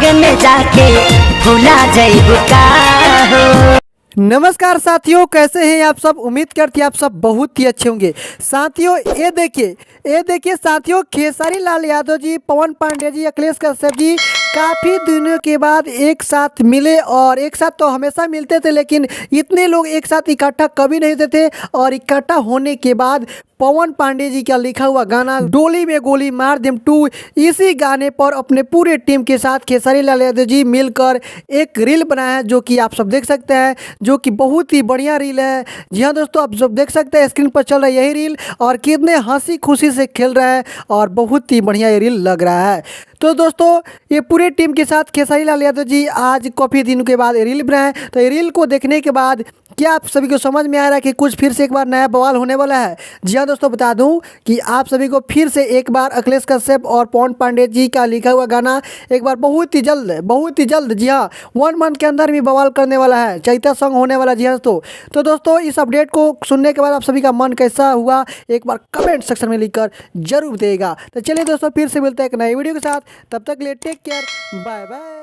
बाग में जाके भुला जइबू का हो। नमस्कार साथियों, कैसे हैं आप सब। उम्मीद करती हैं आप सब बहुत ही अच्छे होंगे। साथियों ये देखिए साथियों, खेसारी लाल यादव जी, पवन पांडे जी, अखिलेश कश्यप जी काफ़ी दिनों के बाद एक साथ मिले। और एक साथ तो हमेशा मिलते थे, लेकिन इतने लोग एक साथ इकट्ठा कभी नहीं होते थे। और इकट्ठा होने के बाद पवन पांडे जी का लिखा हुआ गाना डोली में गोली मार देम 2, इसी गाने पर अपने पूरे टीम के साथ खेसारी लाल यादव जी मिलकर एक रील बनाया है, जो कि आप सब देख सकते हैं, जो कि बहुत ही बढ़िया रील है। जी हाँ दोस्तों, आप सब देख सकते हैं स्क्रीन पर चल रहा है यही रील, और कितने हंसी खुशी से खेल रहा है और बहुत ही बढ़िया ये रील लग रहा है। तो दोस्तों ये पूरे टीम के साथ खेसारी लाल यादव जी आज काफ़ी दिनों के बाद रील बनाए। तो ये रील को देखने के बाद क्या आप सभी को समझ में आ रहा है कि कुछ फिर से एक बार नया बवाल होने वाला है। जी हाँ दोस्तों, बता दूं कि आप सभी को फिर से एक बार अखिलेश कश्यप और पवन पांडे जी का लिखा हुआ गाना एक बार बहुत ही जल्द जी हाँ 1 मंथ के अंदर भी बवाल करने वाला है, चैता सॉन्ग होने वाला। जी हाँ दोस्तों, तो दोस्तों इस अपडेट को सुनने के बाद आप सभी का मन कैसा हुआ एक बार कमेंट सेक्शन में लिखकर जरूर देगा। तो चलिए दोस्तों, फिर से मिलते हैं एक नई वीडियो के साथ। तब तक के लिए टेक केयर, बाय बाय।